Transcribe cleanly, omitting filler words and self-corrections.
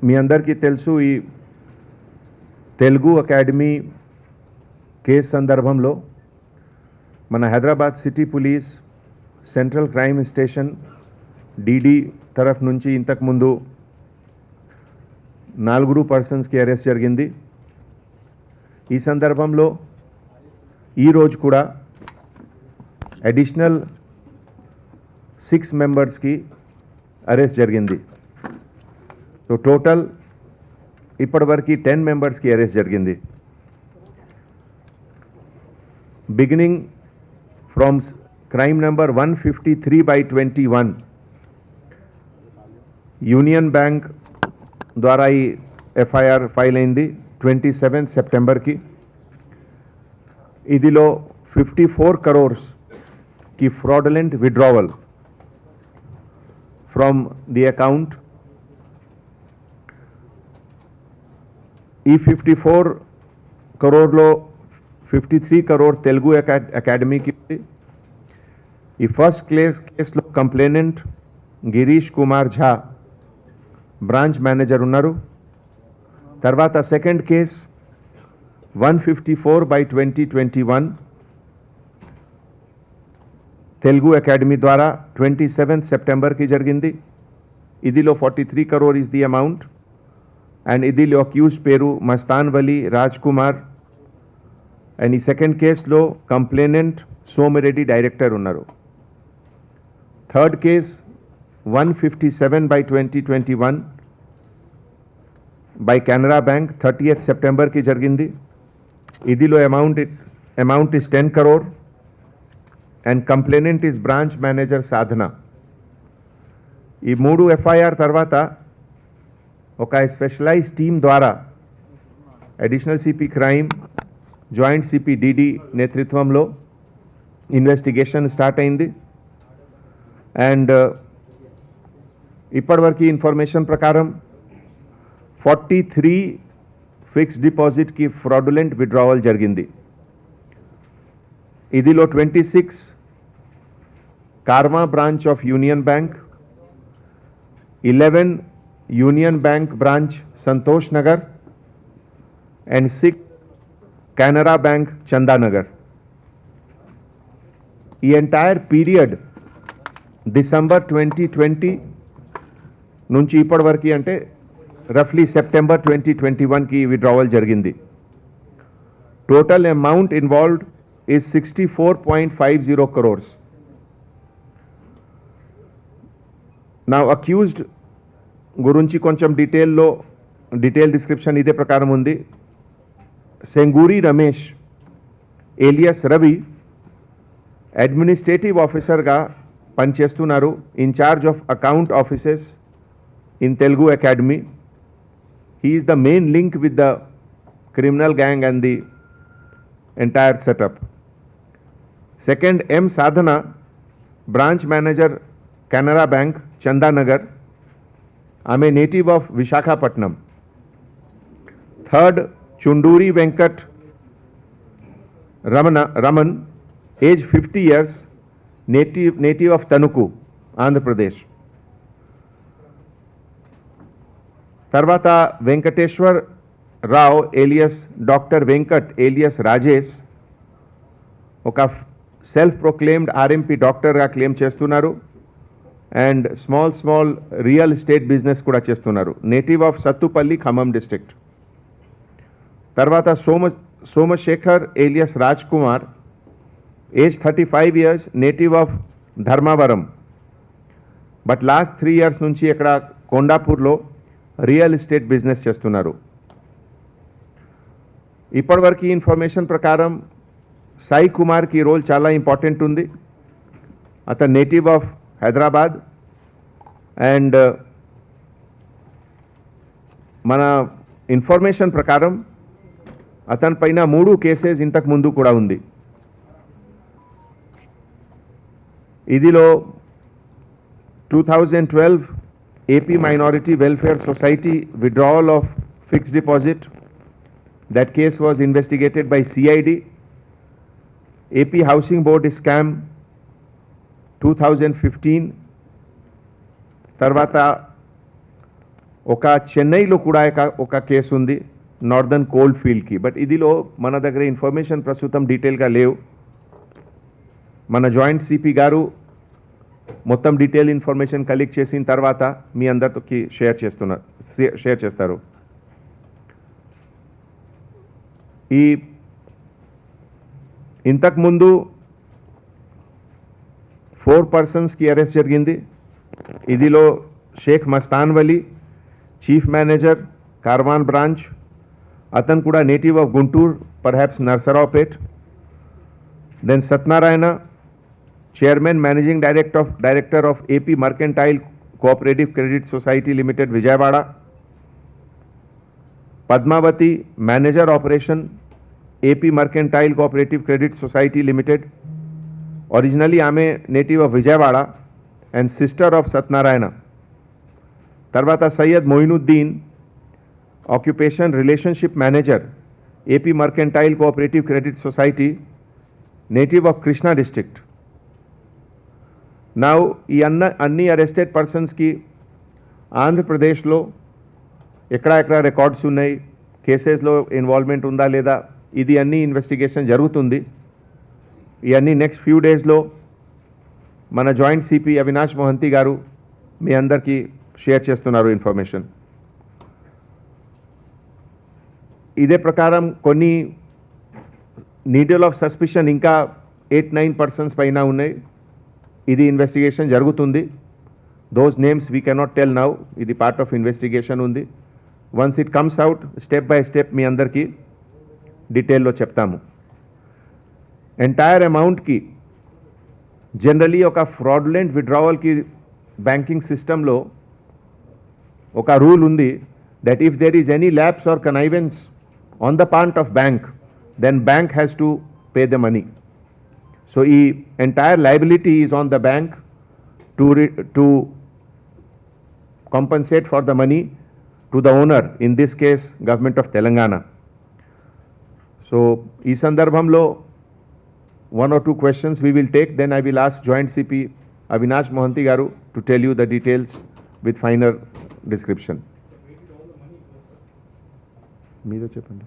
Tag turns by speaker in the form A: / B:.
A: మీ అందరికీ తెలుసు ఈ తెలుగు అకాడమీ కేసు సందర్భంలో మన Hyderabad city police central crime station DD తరఫు నుంచి ఇంతకుముందు 4 పర్సన్స్కి అరెస్ట్ జరిగింది. ఈ సందర్భంలో ఈరోజు కూడా అడిషనల్ 6 మెంబర్స్కి అరెస్ట్ జరిగింది. సో టోటల్ ఇప్పటివరకు 10 మెంబర్స్కి అరెస్ట్ జరిగింది. Beginning from crime number 153/21 union bank ద్వారా ఈ ఎఫ్ఐఆర్ ఫైల్ అయింది 27 సెప్టెంబర్కి. ఇదిలో 54 crores की fraudulent withdrawal from the account. ఈ 54 crore 53 crore తెలుగు అకాడమీకి. ఈ ఫస్ట్ కేసులో కంప్లైనెంట్ గిరీష్ కుమార్ ఝా బ్రాంచ్ మేనేజర్ ఉన్నారు. తర్వాత సెకండ్ కేస్ 154/2021 తెలుగు అకాడమీ ద్వారా 27 సెప్టెంబర్కి జరిగింది. ఇదిలో 43 crore is the amount and ఇదిలో అక్యూజ్డ్ పేరు మస్తాన్ వలీ రాజ్ కుమార్. అండ్ ఈ సెకండ్ కేసులో కంప్లైనెంట్ సోమిరెడ్డి డైరెక్టర్ ఉన్నారు. Third case 157/2021 by Canara bank 30th సెప్టెంబర్కి జరిగింది. ఇదిలో amount is 10 crore and complainant is branch manager సాధన. ఈ 3 ఎఫ్ఐఆర్ తర్వాత ఒక స్పెషలైజ్ టీమ్ ద్వారా additional CP crime joint CP DD నేతృత్వంలో ఇన్వెస్టిగేషన్ స్టార్ట్ అయింది. అండ్ ఇప్పటివరకు ఇన్ఫర్మేషన్ ప్రకారం 43 ఫిక్స్డ్ డిపాజిట్కి ఫ్రాడులెంట్ విత్డ్రావల్ జరిగింది. ఇదిలో 26 కార్మా branch of union bank, 11 union bank branch Santosh Nagar and 6 Canara bank Chandanagar. ఈ ఎంటైర్ పీరియడ్ డిసెంబర్ 2020 నుంచి ఇప్పటివరకు అంటే రఫ్లీ సెప్టెంబర్ 2021కి విత్డ్రావల్ జరిగింది. Total amount involved is 64.50 crores. Now accused గురించి కొంచెం డీటెయిల్ డిస్క్రిప్షన్ ఇదే ప్రకారం ఉంది. సెంగూరి రమేష్ ఏలియస్ రవి అడ్మినిస్ట్రేటివ్ ఆఫీసర్గా పనిచేస్తున్నారు, in charge of account offices in Telugu academy. He is the main link with the criminal gang and the entire setup. Second, M. Sadhana, branch manager, Canara Bank, Chandanagar. I'm a native of Vishakhapatnam. Third, Chunduri Venkat Raman, age 50 years, native of Tanuku, Andhra Pradesh. Tarvata Venkateshwar Rao, alias Dr. Venkat, alias Rajesh, ఒక self proclaimed RMP డాక్టర్గా claim చేస్తున్నారు and small real estate business కూడా చేస్తున్నారు. Native of Sattupalli, Khammam district. తర్వాత Somashekar alias Raj Kumar, age 35 years, native of Dharmavaram, but last 3 years నుంచి ఇక్కడ కొండాపూర్లో real estate business చేస్తున్నారు. ఇప్పటివరకు ఇన్ఫర్మేషన్ ప్రకారం సాయి కుమార్కి రోల్ చాలా ఇంపార్టెంట్ ఉంది. అతను నేటివ్ ఆఫ్ హైదరాబాద్ అండ్ మన ఇన్ఫర్మేషన్ ప్రకారం అతని పైన 3 కేసెస్ ఇంతకు ముందు కూడా ఉంది. ఇదిలో 2012 AP minority welfare society withdrawal of fixed deposit. That case was investigated by CID. AP housing board scam 2015. తర్వాత ఒక చెన్నైలో కూడా ఒక కేసు ఉంది నార్దర్న్ కోల్డ్ ఫీల్డ్కి. బట్ ఇదిలో మన దగ్గర ఇన్ఫర్మేషన్ ప్రస్తుతం డీటెయిల్గా లేవు. మన జాయింట్ సిపి గారు మొత్తం డీటెయిల్ ఇన్ఫర్మేషన్ కలెక్ట్ చేసిన తర్వాత మీ అందరితో షేర్ చేస్తారు. ఈ ఇంతకుముందు 4 పర్సన్స్కి అరెస్ట్ జరిగింది. ఇదిలో Shaik Mastan Vali, chief manager Karwan branch, అతను కూడా native of Guntur, perhaps Narasaraopet. Then Satyanarayana, chairman managing director of AP mercantile cooperative credit society limited Vijayawada. Padmavati, manager operation AP mercantile cooperative credit society limited. Originally ఆమె native of Vijayawada and sister of Satyanarayana. తర్వాత Syed Moinuddin, occupation relationship manager AP mercantile cooperative credit society, native of Krishna district. Now ఈ అన్ని arrested పర్సన్స్కి ఆంధ్రప్రదేశ్లో ఎక్కడ records ఉన్నాయి, కేసెస్లో involvement ఉందా లేదా, ఇది అన్ని ఇన్వెస్టిగేషన్ జరుగుతుంది. ఇవన్నీ నెక్స్ట్ ఫ్యూ డేస్లో మన జాయింట్ సిపి అవినాష్ మొహంతి గారు మీ అందరికీ షేర్ చేస్తున్నారు ఇన్ఫర్మేషన్. ఇదే ప్రకారం కొన్ని నీడిల్ ఆఫ్ సస్పిషన్ ఇంకా 8-9 పర్సన్స్ పైన ఉన్నాయి. ఇది ఇన్వెస్టిగేషన్ జరుగుతుంది. Those names we cannot tell now. ఇది పార్ట్ ఆఫ్ ఇన్వెస్టిగేషన్ ఉంది. Once it comes out step by step మీ అందరికీ డీటెయిల్లో చెప్తాము. ఎంటైర్ అమౌంట్కి జనరలీ ఒక ఫ్రాడ్యులెంట్ విత్డ్రావల్కి బ్యాంకింగ్ సిస్టంలో ఒక రూల్ ఉంది that if there is any lapse or connivance on the part of bank then bank has to pay the money. So ఈ entire liability is on the bank to compensate for the money to the owner, in this case government of Telangana. So ee sandarbhamlo 1 or 2 questions we will take, then I will ask joint CP Avinash Mohanty garu to tell you the details with finer description. Meero cheppandi.